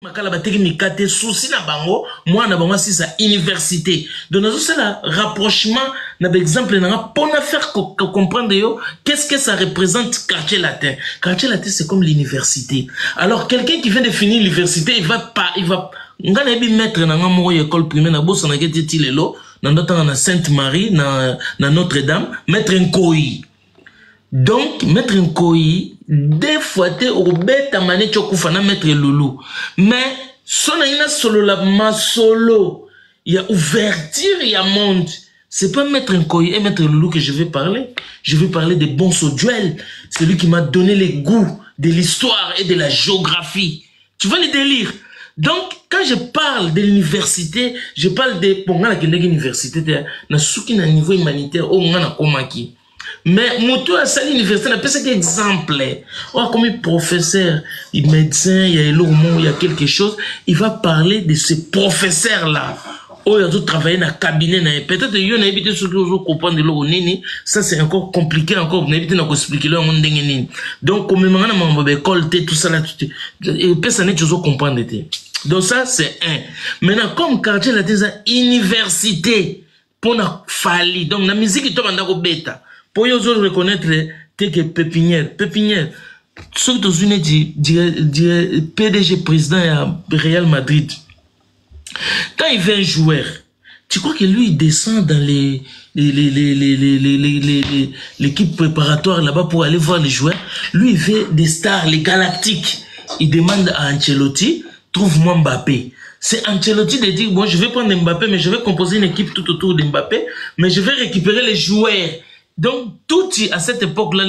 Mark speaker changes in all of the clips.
Speaker 1: makala ba technique te souci na bango moi na bango si sa université donc nous ça la rapprochement na exemple na pour faire comprendre yo qu'est-ce que ça représente quartier latin c'est comme l'université alors quelqu'un qui vient de finir l'université il va ngana bi mettre na ngamo école primaire na bossa na keti lelo na ndota na Sainte-Marie na Notre-Dame mettre un koi. Donc, mettre un koi, des fois, tu au bête à mané chokufana mettre loulou. Mais, son aïna solo la ma solo. Il y a ouverture, il y a monde. C'est pas mettre un koi et mettre loulou que je vais parler. Je vais parler de Bonso Duel. C'est lui qui m'a donné les goûts de l'histoire et de la géographie. Tu vois les délires? Donc, quand je parle de l'université, je parle de, bon, on a l'université, na souki na niveau humanitaire, on a komaki. Mais moto à ça l'université n'a pas cet exemple. Oh, comme professeur, médecin, il y a il y a quelque chose, il va parler de ce professeur là. Oh, il a tout travaillé dans le cabinet, peut-être qu'il y a évité ce que vous comprenez de ça c'est encore compliqué encore, vous n'avez pas expliquer le monde d'engagement. Donc comme on a mon école tout ça là, et personne n'est toujours comprendre. Donc ça c'est un. Maintenant comme quartier la université pour na fali. Donc la musique qui tombe dans bêta. Pour y reconnaître que pépinière, ceux qui sont unis du PDG président à Real Madrid. Quand il vient un joueur, tu crois que lui il descend dans l'équipe préparatoire là-bas pour aller voir les joueurs. Lui il veut des stars, les galactiques. Il demande à Ancelotti, trouve-moi Mbappé. C'est Ancelotti de dire bon je vais prendre Mbappé mais je vais composer une équipe tout autour de Mbappé mais je vais récupérer les joueurs. Donc, tout à cette époque-là,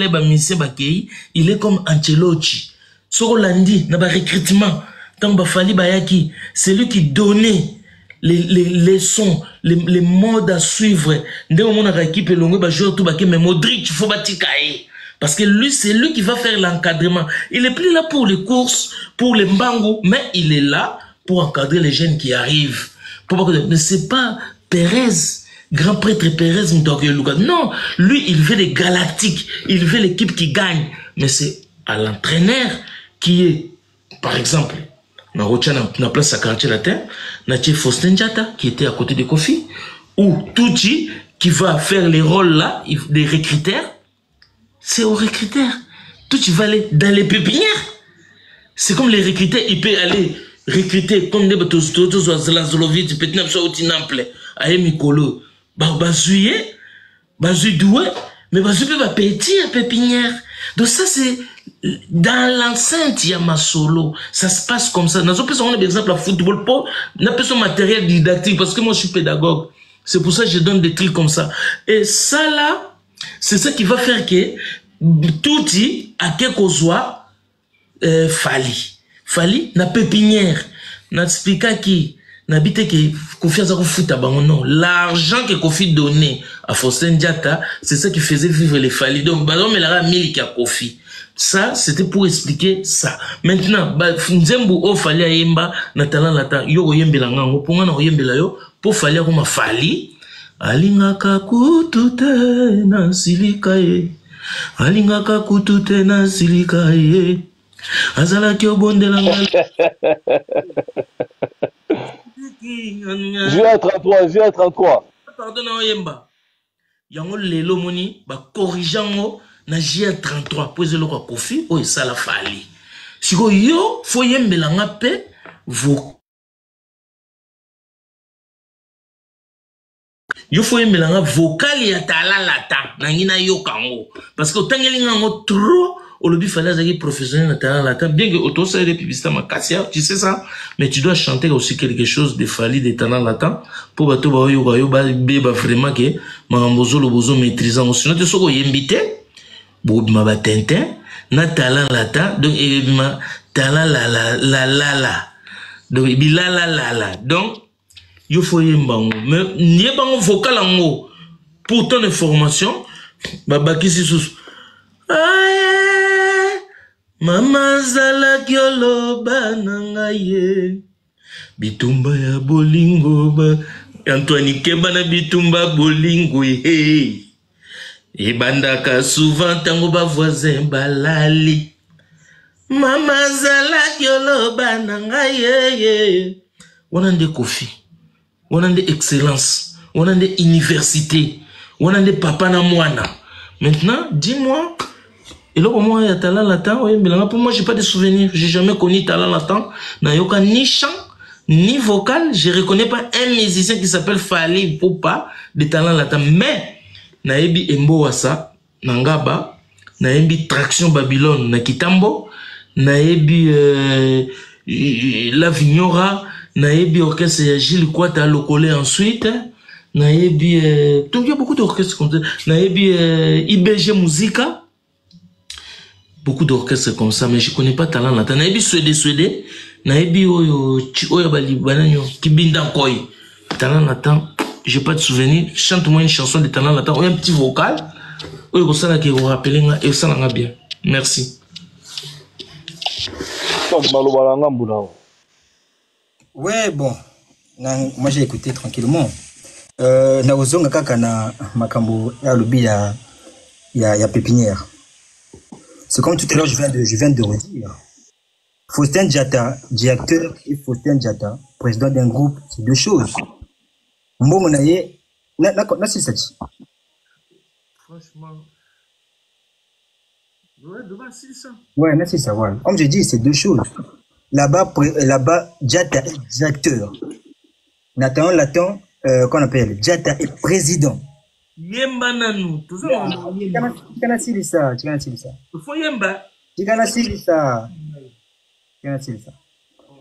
Speaker 1: il est comme Ancelotti. Sorolandi, n'a pas recrutement. Tant Bafali Bayaki, c'est lui qui donnait les sons, les modes à suivre. Dès on a équipe longue, joueur tout baké, mais Modric, il faut batikaye. Parce que lui, c'est lui qui va faire l'encadrement. Il est plus là pour les courses, pour les mbangos, mais il est là pour encadrer les jeunes qui arrivent. Mais c'est pas Pérez. Grand prêtre Pérez non, lui il veut les galactiques, il veut l'équipe qui gagne, mais c'est à l'entraîneur qui est, par exemple, na place à quartier latin, Naché Faustin Diatta qui était à côté de Kofi, ou Tucci qui va faire les rôles là, des recruteurs, c'est aux recruteurs. Tucci va aller dans les pépinières. C'est comme les recruteurs, il peut aller recruter comme des bateaux, Zlazolovic, Petit Napsa ou Tinample, Mikolo. Bazouye, doué, mais bazouye va pétir pépinière. Donc ça c'est dans l'enceinte il y a ma solo. Ça se passe comme ça. Dans un on a par exemple à football pour n'a pas son matériel didactique parce que moi je suis pédagogue. C'est pour ça que je donne des trucs comme ça. Et ça là, c'est ça qui va faire que tout dit à quelque soit Fali na pépinière, na expliquer qui n'habite que Kofi Azako fout à bango non. L'argent que Kofi donnait à Faustin Diatta, c'est ça qui faisait vivre les Fali. Donc, Badon Melara Mili qui a Kofi. Ça, c'était pour expliquer ça. Maintenant, Nzembu o Fali a Yemba, Natalan Lata, Yo Yembela Ngango, pour moi, Yembela yo, pour Fali a Roma Fali. Alingaka kutute na silikaye. Alingaka kutute na silikaye. Azala kyo bondela ngal.
Speaker 2: Juin 33.
Speaker 1: Pardon, Yemba. Yango lelo moni, ba corrigeango na GR33. Poze lo kwa Kofi, o ça la Fali. Siko yo, fo yembela nga pe, yo fo yembela nga vocal ya tala lata, nangina yo kango. Parce que tangeli nga trop, au lobby fallait être professionnel dans talent latin. Bien que auto ça des publicités ma cassia, tu sais ça, mais tu dois chanter aussi quelque chose de Fali de talent latin pour bato ba yo ba vraiment que mambozo le bozo maîtrisant sinon tu soko yembité ma batentin na talent latin donc ma talent la donc bi la donc yo faut yembango mais nie bango vocal ango pour ton information babaki sous Mama zala kyolo bananga ye bitumba ya bolingo ba Antoine Keba na bitumba bolingo ye ebandaka souvent tango ba voisin balali Mama zalaki oloba na ngai ye. Wana nde Kofi. Wana nde excellence. Wana nde université. Wana nde papa na mwana. Maintenant, dis-moi, et là, pour moi, il y a talent latin. Pour moi, j'ai pas de souvenirs. J'ai jamais connu talent latin. Nayoka ni chant, ni vocal. Je reconnais pas un musicien qui s'appelle Fali Poupa de talent latin. Mais, naebi Embo Wasa, Nangaba, naebi Traction Babylone, na Kitambo, naebi La Vignora, naebi Orchestre Gilles Kwata Lokole ensuite. Naebi donc il y a beaucoup d'orchestres comme ça. Naebi IBG Musica, beaucoup d'orchestres comme ça, mais je connais pas talent latin. Naebi Suédé, naebi oyo bali bananyo Kibinda Koi. Talent latin, j'ai pas de souvenir. Chante-moi une chanson de talent latin, ou un petit vocal. Oyo ça là qui vous rappelle et ça l'a bien. Merci.
Speaker 3: Ouais, bon. Moi j'ai écouté tranquillement. Na ozonga kaka na makambo ya lobi ya pépinière. C'est comme tout à l'heure je viens de redire. Faustin Diatta, directeur, et Faustin Diatta, président d'un groupe, c'est deux choses. Mbongo na ye na c'est ça.
Speaker 1: Franchement. Ouais, devant c'est ça.
Speaker 3: Ouais, c'est ça, voilà. Comme je dis, c'est deux choses. Là-bas Diatta est directeur. Nathan Latin qu'on appelle Diatta est président.
Speaker 1: Yemba nanu. Tout ça.
Speaker 3: Tu ça.
Speaker 1: Faut yemba.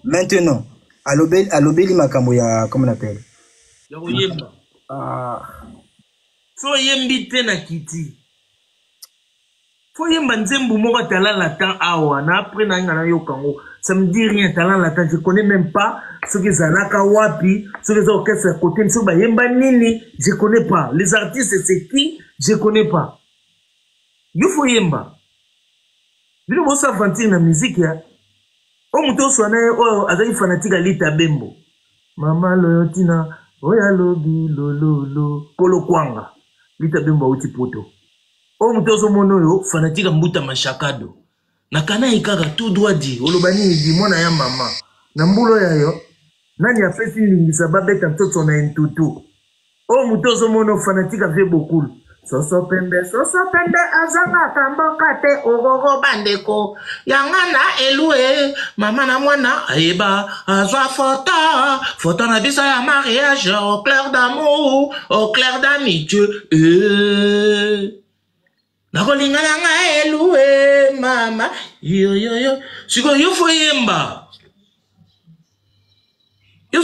Speaker 3: Maintenant, à l'obéli makambo ya comment on appelle?
Speaker 1: Ya yemba. Faut yembite na kiti. Faut yemba nzembu moko talent latin awa na après na ngana yokango. Ça me dit rien, talent latin, je connais même pas ceux qui zanaka wapi, ceux qui ont orchestre à côté, ceux qui yemba nini, je connais pas. Les artistes c'est qui, je connais pas. Il faut yemba. Il faut s'aventurer dans la musique ya. O muto swana o azali fanatique à Lita Bembo. Mama loyotina, oya lobi lolo kolo kwanga. Lita Bembo uti poto. O muto so mono yo fanatique mbuta mashakado. Nakana ikaka tout droit dit olobani di mona ya mama na mbulo ya yo nani a fait lingisa babeta mtoto na entutu o mutozo mono fanatique a fait beaucoup soso pembe azanga kamboka te ogogo bandeko yangana elue mama na mwana ayeba azwa photo na bisa ya mariage au clair d'amour au clair d'amitié Nakolinga nga elue mama yo siko yo fo yemba te yo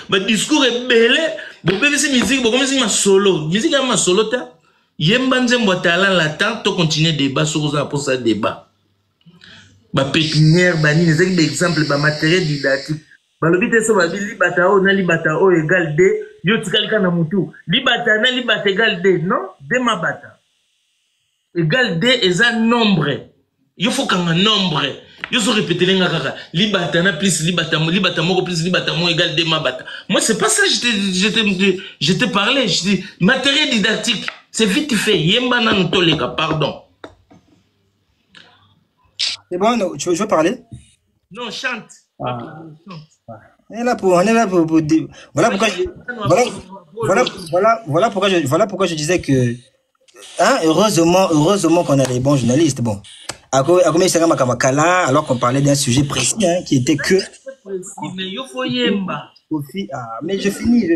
Speaker 1: ba discours ebele bo bebisi musique bo comme si ma solo musique ya ma solo ta yemba nzembo talent latin to continuer débat sur ça pour ça débat ba pépinière ba ni ezaki des exemples ba matériel didactique ba lobite so ba libata o na libata o égal d yo tikalika na mutu libata na libata égal d non de mabata égal D est un nombre. Il faut qu'un nombre. Il faut répéter les gars. Libata na plus libata moko plus libata mo égal D mabata. Moi c'est pas ça je te parlais. Je dis matériel didactique. C'est vite fait. Yemba na ntoleka pardon.
Speaker 3: C'est bon, tu veux parler?
Speaker 1: Non, chante.
Speaker 3: On est là pour dire. Voilà pourquoi je disais que hein, heureusement qu'on a des bons journalistes. Bon, alors qu'on parlait d'un sujet précis hein, qui était que.
Speaker 1: Mais il faut yemba.
Speaker 3: Mais je finis.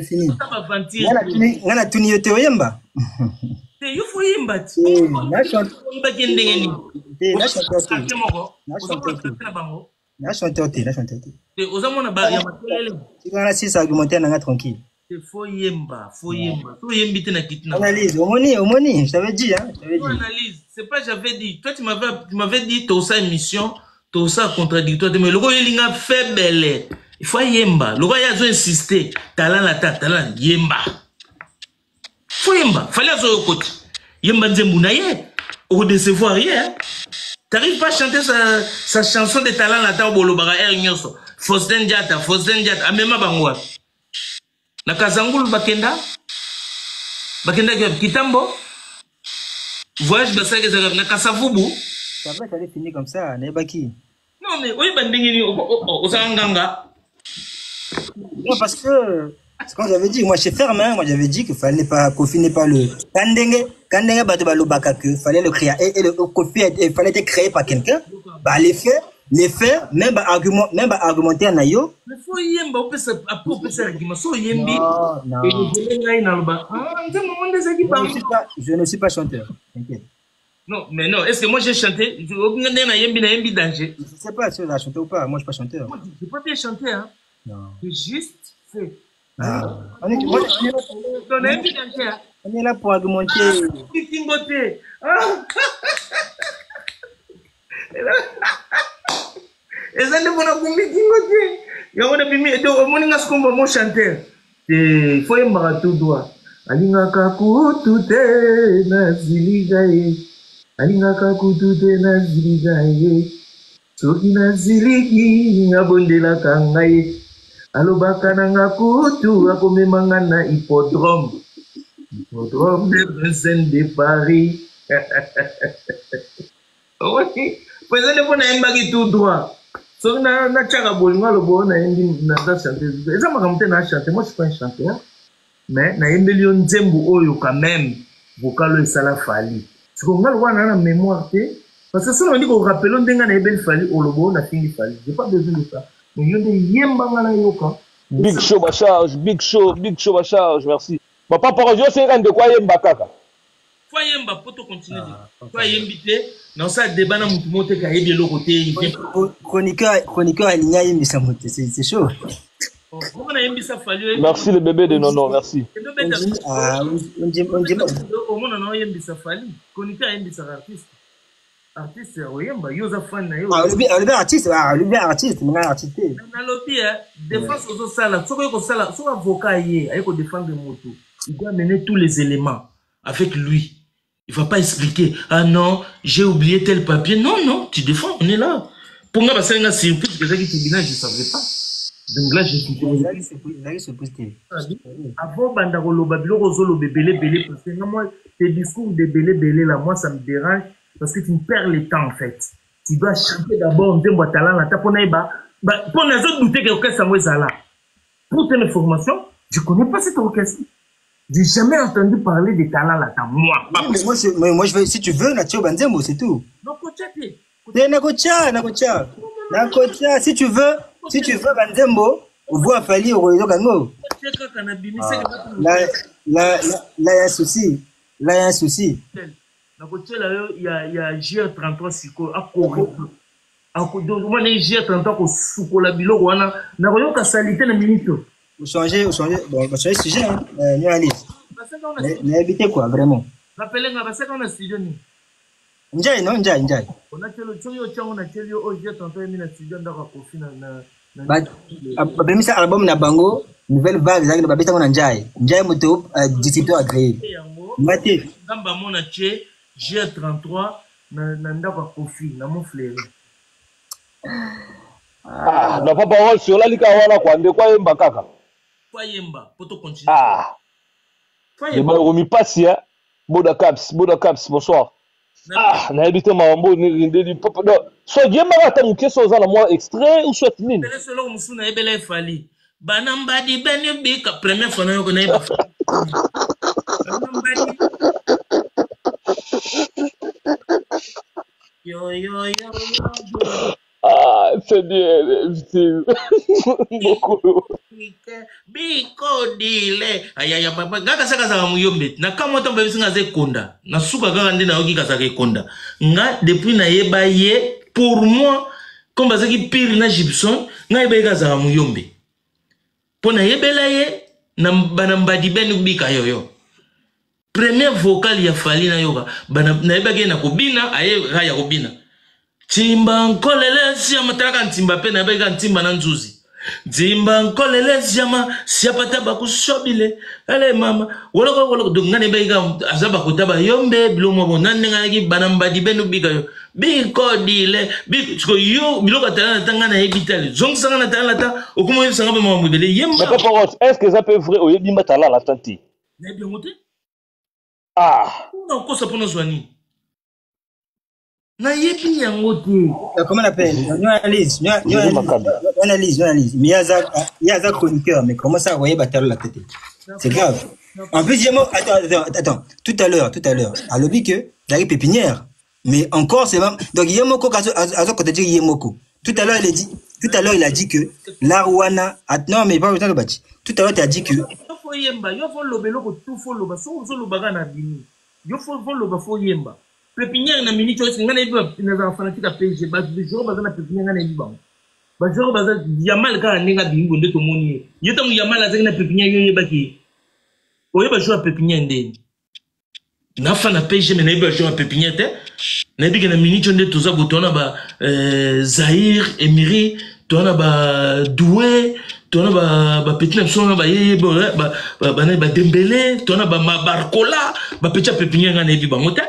Speaker 3: On a tout nié au yemba.
Speaker 1: Il faut yemba.
Speaker 3: Tranquille.
Speaker 1: Faut yemba. Faut yembiter na kitina.
Speaker 3: Analyse, omoni, je t'avais dit, hein.
Speaker 1: Analyse, c'est pas j'avais dit. Toi, tu m'avais dit, t'as ça émission, t'as ça contradictoire. Mais le gars, il a fait belle. Il faut yemba. Le gars, il a insisté. Talent yemba. Faut yemba. Fallait à ce côté. Yemba nzembounaye. Au décevoir rien. T'arrives pas à chanter sa chanson de talent latin au bolobara air nyoso. Faustin Diatta, amema bangwa. Na Kazangul bakenda Kitambo voyage basake na Kasavubu
Speaker 3: Ça va, ça allait finir comme ça, n'est pas qui.
Speaker 1: Non, mais oui, bandingini, osanganga.
Speaker 3: Non, parce que, c'est comme j'avais dit, moi, je suis ferme, hein, moi, j'avais dit qu'il fallait pas, Kofi n'est pas le. Kandenge, Batobalo il fallait le créer. Et le Kofi, il fallait être créé par quelqu'un. Bah, les faits, même argumenter en ayo.
Speaker 1: Mais faut yemba, on peut se argument. So yembi.
Speaker 3: Non.
Speaker 1: Et
Speaker 3: Je ne suis pas chanteur. T'inquiète.
Speaker 1: non, mais non, est-ce que moi j'ai chanté? Je danger.
Speaker 3: Je ne sais pas si on a chanté ou pas. Moi, je ne suis pas chanteur.
Speaker 1: Moi, je n'ai pas bien chanté, hein.
Speaker 3: Non.
Speaker 1: J'ai juste fait.
Speaker 3: Non. On est là pour argumenter.
Speaker 1: Beauté. Et ça ne va pas me il y a un bimi do moninga skomba mo chanteur et faut yemba tout droit alinga kakutu te na ziliga ye alinga kakutu te na ziliga ye soki na ziligi ngabondela kanga ye alobaka na ngakutu akomemanga na hippodrome de Vincennes de Paris. Oui, pues ne pona yembaki tout droit. So na chaka bolinga lobo na yembi na chanter. Eza makamte na chanter. Moi je suis pas un chanteur. Mais na yembeli yo nzembo oyo quand même vocal esala fali. Siko ngalo wana na mémoire te parce que ça on dit qu'on rappelle ndenga na yembeli fali olobo na fingi fali. J'ai pas besoin de ça. Mais yo nde yemba ngana yoka.
Speaker 2: Big show ma charge, big show ma charge, merci. Papa Parodio c'est quand de quoi yemba kaka.
Speaker 1: Faut yemba pour continuer. Faut yembiter. Non, ça débat dans mon monte ka yebi lo côté.
Speaker 3: Chroniqueur aligné yembi ça monte, c'est chaud.
Speaker 2: Merci le bébé de Nono, merci.
Speaker 3: Ah, on dit
Speaker 1: au monde non yembi ça fali. Chroniqueur yembi ça artiste. Artiste oyemba yoza fan na yo.
Speaker 3: Ah, le artiste, mon artiste.
Speaker 1: Na lobby défense aux sala, soko ko sala, soko avocat yé, ayeko défendre moto. Il doit mener tous les éléments avec lui. Il ne va pas expliquer. Ah non, j'ai oublié tel papier. Non, non, tu défends, on est là. Pour moi, c'est une surprise que j'ai dit, je ne savais pas. Donc là, je suis avant, Bandaro, Babilo, Rosolo, Bélé, parce que moi, tes discours de Bélé, là, moi, ça me dérange parce que tu me perds le temps, en fait. Tu dois chanter d'abord, on dit, talent, là, pour les autres douter que l'orchestre est là. Pour tes informations, je ne connais pas cet orchestre. J'ai jamais entendu parler des talents là, moi.
Speaker 3: Oui, mais moi, je veux, si tu veux, Natio Banzembo, c'est tout.
Speaker 1: Non,
Speaker 3: Nakocha, si tu veux, Banzembo, on voit Fali au Royo Gango. Là, il y a un souci. Là, il y a un souci.
Speaker 1: Il y a GR33 Siko, à Corée. Moi, les GR33 au Souko, la Bilo, on a une salité de minute.
Speaker 3: Vous changez, bon, vous changez de sujet, hein, mais évitez quoi, vraiment.
Speaker 1: Rappelez-moi, parce qu'on a studio.
Speaker 3: Njai, non, Njai.
Speaker 1: On a télé au GR33, il y a studio dans la Kofi.
Speaker 3: Même ça, album na bango, nouvelle vague, ça, le babeta on a Njai. Njai moto, distributeur agréé. Maté.
Speaker 1: Gamba mon a GR33, nanda kwa Kofi, na mon flair.
Speaker 2: Ah, la parole sur la lika wana kwa de quoi yemba kaka.
Speaker 1: Yemba, pour continuer.
Speaker 2: Ah. Je m'ai remis passi, hein. Boda Caps, bonsoir. Ah, na habité mambo ni de pop. Soit yemba ata muke so za la moi extrait ou soit nini.
Speaker 1: Bele solo musuna ebele fali. Banamba di benu bika première fois na yo na iba. Yo.
Speaker 2: Ah, c'est bien, beaucoup.
Speaker 1: Biko dile. Ayaya baba ngaka saka za muyombe. Na kama to mbebisi ngaze konda. Na suka kaka ndina yoki kasaka konda. Nga depuis na yeba ye pour moi comme bazaki pire na Gibson, nga yeba kaza muyombe. Pona yebela ye na banamba di benu bika yoyo. Premier vocal ya fali na yoga. Na yeba ke na kobina aye ya kobina. Timba nkolele siama taka ntimba pe na bega ntimba na nzuzi. Timba nkolele siapa taba kushobile. Ale mama, woloko dungane bega azaba kutaba yombe bilomo bonande ngaki banamba di benu biga yo. Biko dile, biko yo biloko tala tanga na ebitali. Zong sanga na tala ta okumo yo sanga ba mabudele yemba.
Speaker 2: Mais papa, est-ce que ça peut vrai au yebi matala la tanti?
Speaker 1: Na bien moté?
Speaker 2: Ah.
Speaker 1: Non, ko sa pono zwani. Na yebi yango te.
Speaker 3: Comment on appelle? Analyse. Mais il y a un chroniqueur, mais comment ça, vous voyez, la tête? C'est grave. En plus, attends. Tout à l'heure, à l'objet que, j'arrive pépinière. Mais encore, c'est même, donc, Yemoko, quand tu dis Yemoko. Tout à l'heure, il a dit que, l'Arwana, non, mais pas le bâti. Tout à l'heure, tu as dit que,
Speaker 1: Faut yemba, yo faut lobelo ko tout faut loba, so lobaga na bini. Yo faut loba faut yemba. Pépinière na minute tu ngana iba na fanatique à PSG ba jour ba na pépinière ngana iba ba jour ba yamal ka ninga bingo nde to moni yo tamu yamal azaki na pépinière yo yeba ki oye ba jour pépinière ndé na fana PSG mais na iba jour pépinière te na ibi na minute nde toza botona ba Zahir Emery tona ba Doué tona ba petit na ba yeye ba Dembélé tona ba Barcola ba petit pépinière ngana ibi ba moté.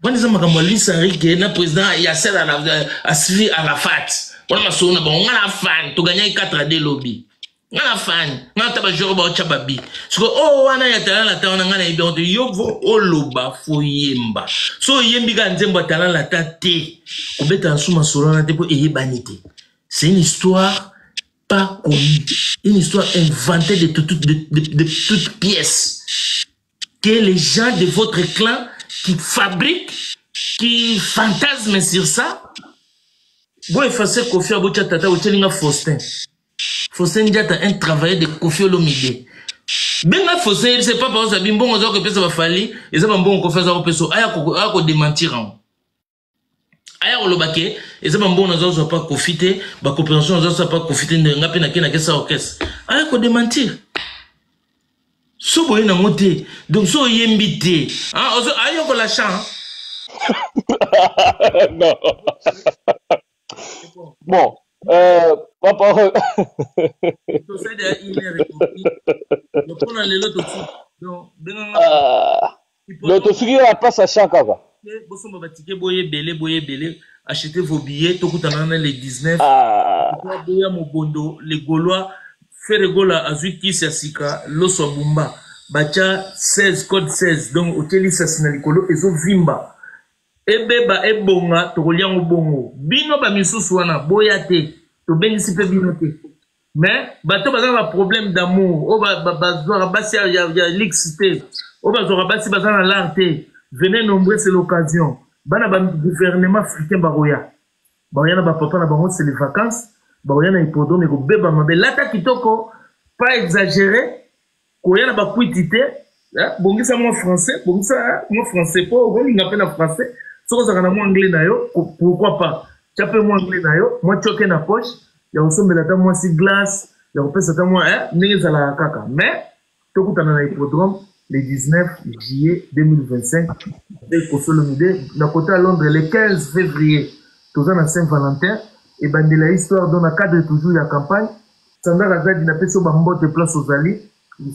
Speaker 1: Quand ils ont dit que le président Yasser a suivi Arafat, on a sonné, on a fan, tu gagnes 4 de lobby. On a fan, on a tabac joueur au Chababi. Parce que oh, on a yatala la terre, on a eu de yovo oloba foyemba. So yembi ganzemba tala la tate. Obeta ansuma solana te pour ebanité. C'est une histoire pas connue, une histoire inventée de toutes pièces que les gens de votre clan qui fabriquent, qui fantasment sur ça. Bon, effacer Kofi Aboucha Tata ou Tchelinga Faustin. Faustin Diata, un travailleur de Kofi Olomide. Benga Faustin, c'est pas parce que bon, on a que ça va falloir, et ça va bon qu'on fasse un peu ça. Aya ko démentir. Aya olobake, et ça va bon, on a pas profiter, ba coopération, on a pas profiter de ngapi na kena kesa orchestre. Aya ko démentir. So boye na moté donc so yembité hein ayo ko la chant
Speaker 2: non bon papa
Speaker 1: to say de ine répondu donc on a le lot donc benga
Speaker 2: donc to figure la place à chant kaka
Speaker 1: bosomba batike boye belé achetez vos billets to kutana les 19 boya mobondo les Gaulois Ferregola azuki sasika loso bumba bacha 16 code 16 donc hôtel sasina likolo ezo vimba ebeba ebonga to liango bongo bino ba misusu wana boyate to bengisi pe bino te mais bato bazana problème d'amour o bazora basi ya l'excité o bazora basi bazana l'arte venez nombreux c'est l'occasion bana ba gouvernement africain baroya na ba papa na bango c'est les vacances baroya na hippodrome ko beba mabe lata kitoko pas exagéré koya na ba kuitité bongisa moi français po on linga pe na français soko za na moi anglais na yo pourquoi pas chape moi anglais na yo moi choqué na poche ya osombela ta moi si glace ya opesa ta moi ndenge za la kaka mais tokutana na hippodrome le 19 juillet 2025 avec Kosolomide na côté à Londres le 15 février toza na Saint-Valentin et bandela histoire dans le cadre toujours la campagne Sandra Razadi na peso bambote place aux alliés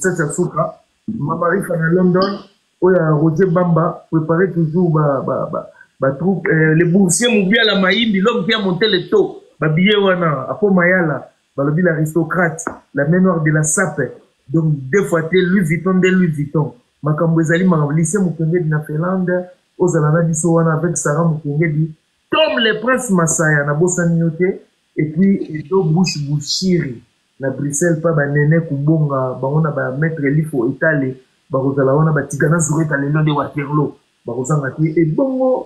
Speaker 1: ça c'est souka Mamari Fana London oya Roger Bamba préparer toujours ba troupe les boursiers moubia la maïbi l'homme qui a monté le taux ba billet wana apo mayala ba lobi l'aristocrate la main noire de la sape donc deux fois Louis Vuitton makambo ezali lycée Mukenge na Finlande ozalana biso wana avec Sarah Mukenge Tom le prince Masaya na bosani yote et puis eto bouchiri na Bruxelles pa ba nene kubonga bango ba maître lifo etale ba kozala wana ba tigana zureta lelo de Waterloo ba kozanga ti et bongo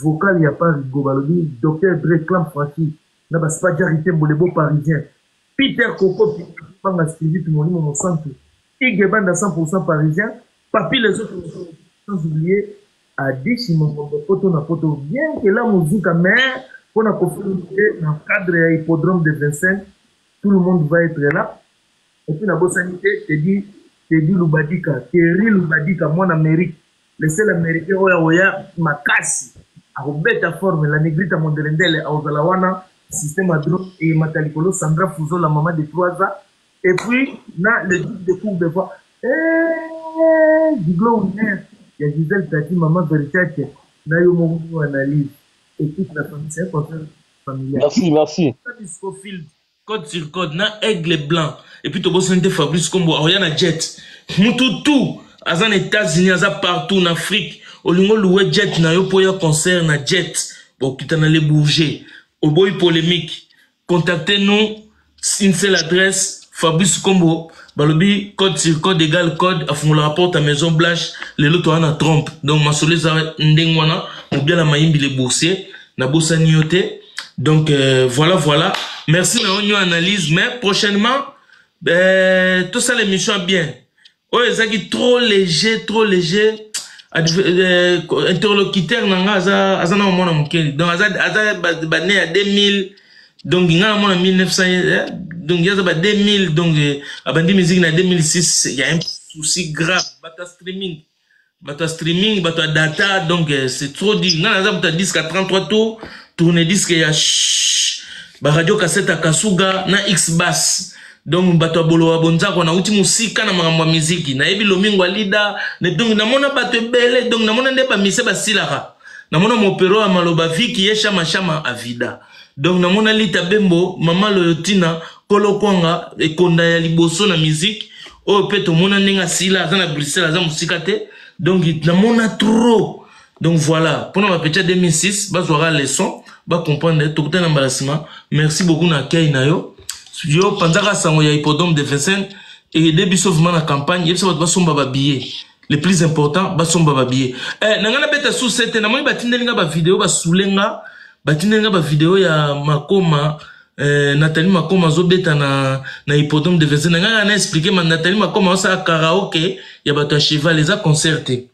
Speaker 1: vocal ya pas rigo balobi docteur Dreclam Franchi na ba spajarité bolebo parisien Peter Coco panga Stevie Monimo mon centre Igue banda 100% parisien papi les autres sans oublier à 10 photo na photo bien que la musique mais on a confirmé dans le cadre de l'hippodrome de Vincennes tout le monde va être là et puis la bonne sanité te dit Lubadika Thierry Lubadika mon Amérique le seul américain oya makasi a robeta forme la negrita mondelendele a ozalawana système à drone et matalikolo Sandra Fuzo la maman de 3 ans et puis na le duc de Cour de Voix du glow il y a Gisèle Tati maman Veritate na yo mon analyse et toute la famille c'est un concert familial
Speaker 2: merci
Speaker 1: Scofield code sur code na aigle blanc et puis to bosante Fabrice Kombo oyana jet mututu azan États-Unis aza partout en Afrique olingo loué jet na yo po ya concert na jet bon kitana les bouger au boy polémique contactez-nous une seule adresse Fabrice Kombo balobi code sur code égal code afungola rapport à Maison Blanche les loto ana trompe donc masole za ndengwana ou bien la maimbi les boursiers na bossa nioté donc voilà merci na onyo analyse mais prochainement tout ça l'émission bien oh ezaki trop léger interlocuteur nanga aza na mona mukeli donc aza bané à 2000 donc il y a 1900 donc il y a 2000 donc abandi musique na 2006 il y a un souci grave bata streaming bata data donc c'est trop dit na za disque à 33 tours tourner disque ya ba radio cassette à Kasuga na X bass donc bato bolo wa bonza ko na uti musika na makambo musique na yebi lomingo lida ne donc na mona bato bele donc na mona nde ba mise ba silaka na mona mopero ya maloba viki ye chama avida donc na mona lita bembo mama loyotina kolo kwanga ekonda ya liboso na musique o peto mona nenga sila za na Bruxelles za musika te donc na mona trop donc voilà pour ma petite 2006 bazora leçon ba comprendre tout na embarrassement merci beaucoup na kay na yo yo pandaka sango ya hippodrome de Vincennes et début sauvement la campagne yebisa ba somba ba billet le plus important ba somba ba billet nangana beta sous cette na moni batindelinga ba vidéo ba soulenga batindelinga ba vidéo ya Makoma Nathalie Makoma zo beta na hippodrome de Vincennes nangana na expliquer Nathalie Makoma ça karaoke ya bato cheval les a concerté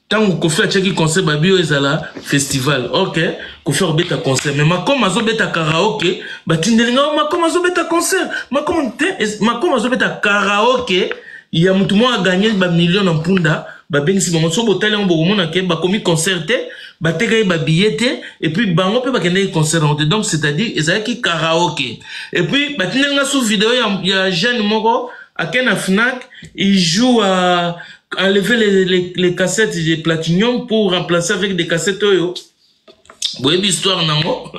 Speaker 1: tant qu'on fait un concert babio ezala festival ok qu'on fait beta concert mais Makoma zo beta karaoke batindelinga Makoma zo beta concert Makoma zo beta karaoke il y a mutu mo a gagné ba million en punda ba bengisi ba so botale on bomona ke ba komi concerté ba teka ba billet et puis bango pe ba kende concert donc c'est-à-dire ezala ki karaoke et puis batindelinga sous vidéo ya jeune moko à Ken Fnac il joue à enlever les cassettes de platinium pour remplacer avec des cassettes oyo boyebi histoire nango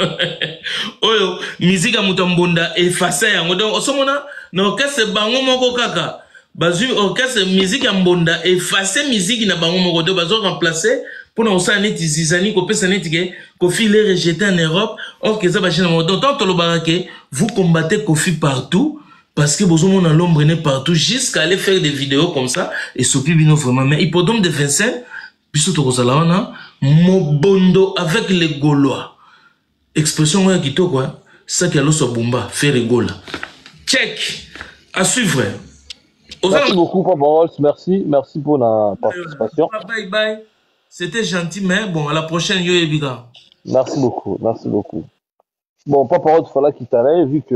Speaker 1: oyo musique ya mutambonda effacer yango donc osomona na orchestre bango moko kaka bazu orchestre musique ya mbonda effacer musique na bango moko do bazo remplacer pour na osa neti zizani ko pesa neti ke Kofi les rejeté en Europe or que ça ba chena donc tant lo barake vous combattez Kofi partout parce que besoin mon l'ombre n'est partout jusqu'à aller faire des vidéos comme ça et sopi bino vraiment mais hippodrome de Vincennes biso to kozala mobondo avec les Gaulois expression ya kitoko quoi ça qui allo so bomba faire rigola check à suivre
Speaker 2: merci beaucoup Papa Rolls merci pour la participation
Speaker 1: bye c'était gentil mais bon à la prochaine yo ebiga
Speaker 2: merci beaucoup bon Papa Rolls fallait qu'il t'arrête vu que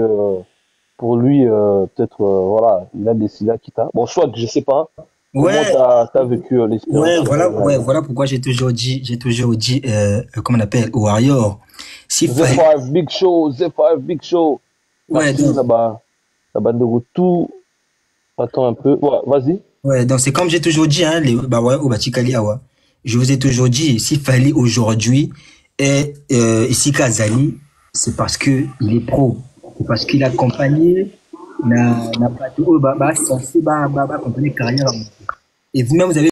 Speaker 2: pour lui, peut-être, voilà, il a décidé à quitter. Bon, soit que je sais pas.
Speaker 3: Ouais.
Speaker 2: Comment t'as vécu l'expérience?
Speaker 3: Voilà pourquoi j'ai toujours dit, comment on appelle, Warrior. Si
Speaker 2: Z5 Big Show.
Speaker 3: Ouais, donc.
Speaker 2: La bande de retour. Attends un peu. Ouais, vas-y.
Speaker 3: Ouais, donc c'est comme j'ai toujours dit, hein, je vous ai toujours dit, s'il fallait aujourd'hui, ici Kazali, c'est parce que il est pro. C'est parce qu'il a accompagné n'a pas tout censé accompagner carrière et vous-même vous avez